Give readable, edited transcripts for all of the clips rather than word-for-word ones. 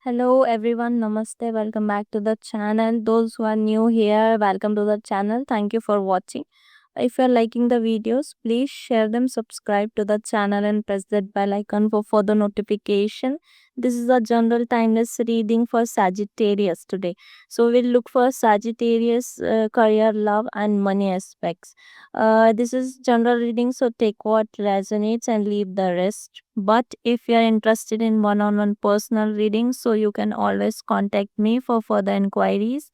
Hello everyone, namaste, welcome back to the channel. Those who are new here, welcome to the channel. Thank you for watching. If you're liking the videos, please share them, subscribe to the channel and press that bell icon for further notification. This is a general timeless reading for Sagittarius today. So we'll look for Sagittarius career, love and money aspects. This is general reading, so take what resonates and leave the rest. But if you're interested in one-on-one personal reading, so you can always contact me for further inquiries.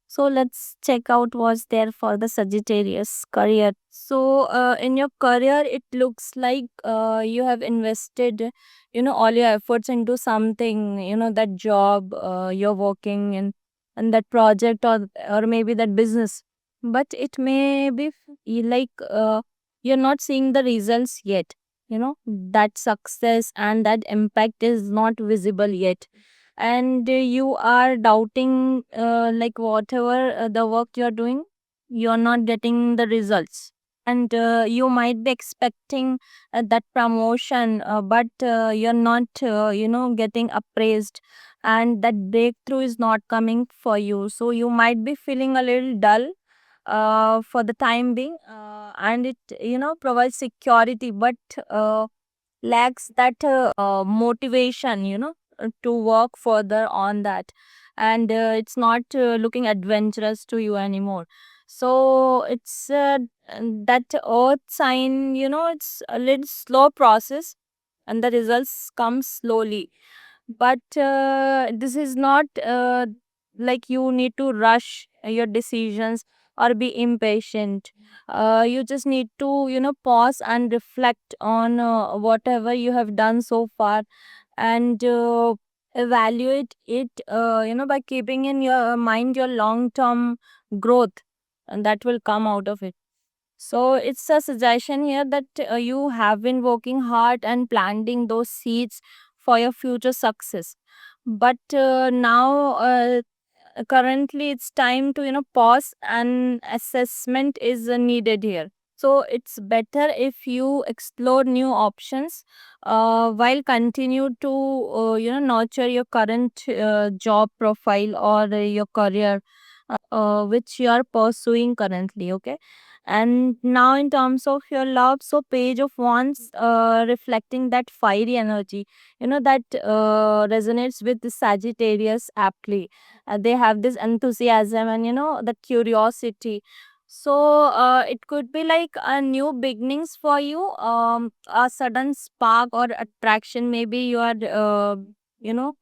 So let's check out what's there for the Sagittarius career. So in your career, it looks like you have invested, all your efforts into something, that job you're working in, and that project or maybe that business. But it may be like you're not seeing the results yet. That success and that impact is not visible yet, and you are doubting like whatever the work you're doing, you're not getting the results, and you might be expecting that promotion, but you're not getting appraised, and that breakthrough is not coming for you, so you might be feeling a little dull for the time being, and it provides security, but lacks that motivation, to work further on that, and it's not looking adventurous to you anymore. So it's that earth sign, it's a little slow process, and the results come slowly, but this is not like you need to rush your decisions or be impatient. You just need to pause and reflect on whatever you have done so far, and evaluate it by keeping in your mind your long term growth, and that will come out of it. So it's a suggestion here that you have been working hard and planting those seeds for your future success. But now, currently, it's time to pause, and assessment is needed here. So it's better if you explore new options while continue to nurture your current job profile or your career which you are pursuing currently. Okay, and now in terms of your love, so page of wands reflecting that fiery energy, that resonates with the Sagittarius aptly. They have this enthusiasm and the curiosity. So it could be like a new beginnings for you, a sudden spark or attraction. Maybe you are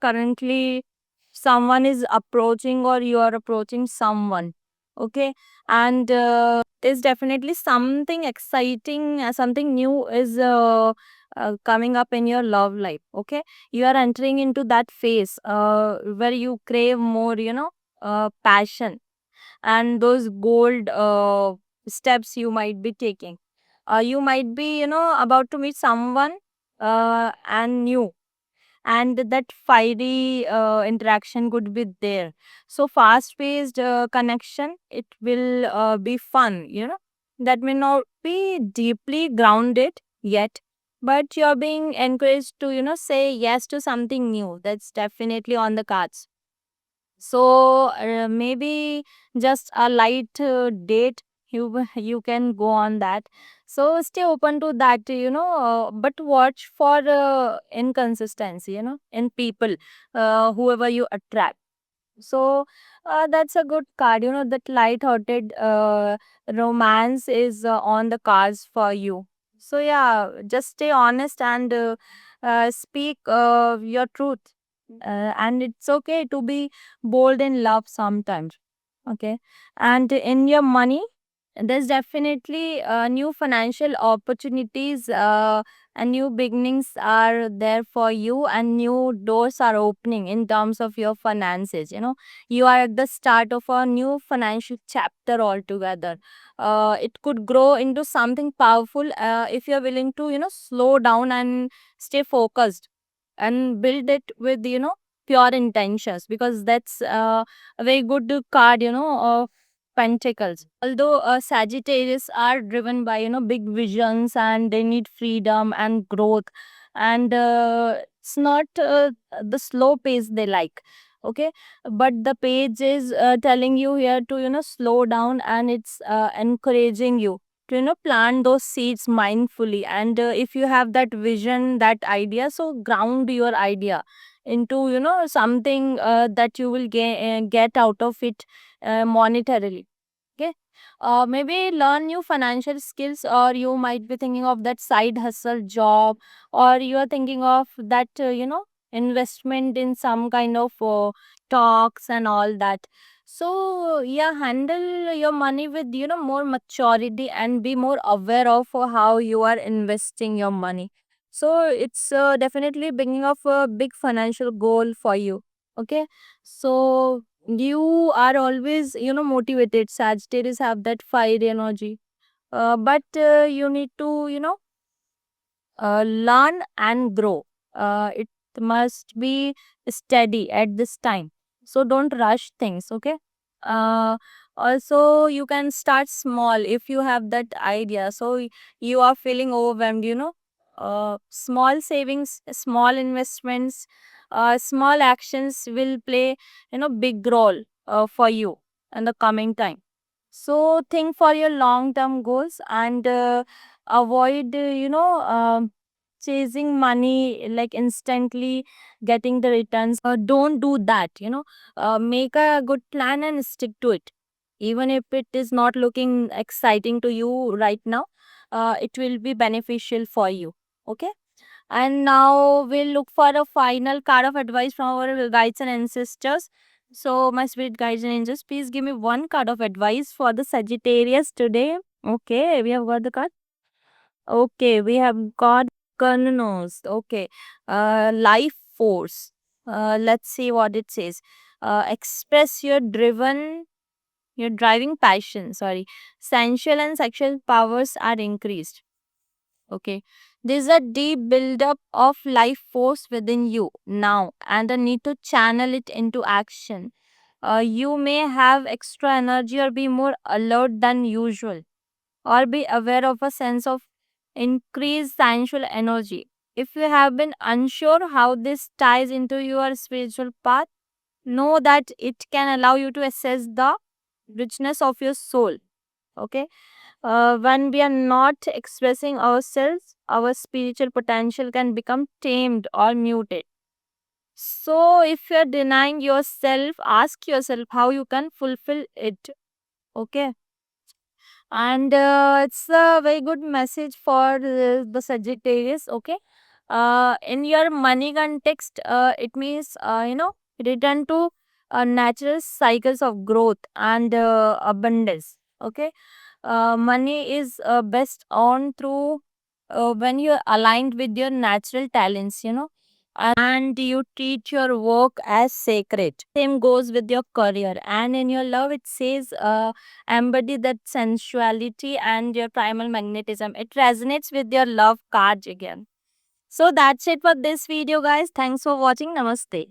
currently someone is approaching, or you are approaching someone. Okay, and there's definitely something exciting, something new is coming up in your love life. Okay, you are entering into that phase where you crave more, passion, and those gold steps you might be taking. You might be about to meet someone and new, and that fiery interaction could be there. So fast paced connection, it will be fun, that may not be deeply grounded yet, but you're being encouraged to say yes to something new. That's definitely on the cards. So maybe just a light date, you can go on that. So stay open to that, but watch for inconsistency, in people, whoever you attract. So that's a good card, that light-hearted romance is on the cards for you. So yeah, just stay honest and speak your truth. And it's okay to be bold in love sometimes. Okay, and in your money, there's definitely new financial opportunities, and new beginnings are there for you, and new doors are opening in terms of your finances. You are at the start of a new financial chapter altogether. It could grow into something powerful if you're willing to slow down and stay focused, and build it with pure intentions, because that's a very good card, of pentacles. Although Sagittarius are driven by big visions, and they need freedom and growth, and It's not the slow pace they like. Okay, but the page is telling you here to slow down, and it's encouraging you to plant those seeds mindfully. And if you have that vision, that idea, so ground your idea into something that you will get out of it monetarily. Okay, maybe learn new financial skills, or you might be thinking of that side hustle job, or you are thinking of that investment in some kind of talks and all that. So yeah, handle your money with more maturity, and be more aware of how you are investing your money. So it's definitely beginning of a big financial goal for you. Okay, so you are always motivated. Sagittarius have that fire energy, but you need to learn and grow. It must be steady at this time. So don't rush things, okay? Uh, Also, you can start small if you have that idea. So you are feeling overwhelmed, small savings, small investments, small actions will play, big role for you in the coming time. So think for your long term goals, and avoid, chasing money like instantly getting the returns. Don't do that. Make a good plan and stick to it. Even if it is not looking exciting to you right now, it will be beneficial for you. Okay. And now we'll look for a final card of advice from our guides and ancestors. So, my sweet guides and angels, please give me one card of advice for the Sagittarius today. Okay, we have got the card. Okay, we have got Karnos. Okay, life force. Let's see what it says. Express your driving passion. Sorry, sensual and sexual powers are increased. Okay. There's a deep buildup of life force within you now, and a need to channel it into action. You may have extra energy, or be more alert than usual, or be aware of a sense of increased sensual energy. If you have been unsure how this ties into your spiritual path, know that it can allow you to assess the richness of your soul. Okay, when we are not expressing ourselves, our spiritual potential can become tamed or muted. So, if you're denying yourself, ask yourself how you can fulfill it. Okay, and it's a very good message for the Sagittarius. Okay, in your money context, it means return to natural cycles of growth and abundance. Okay, money is best earned through when you're aligned with your natural talents, and you treat your work as sacred. Same goes with your career. And in your love, it says embody that sensuality and your primal magnetism. It resonates with your love card again. So that's it for this video, guys. Thanks for watching. Namaste.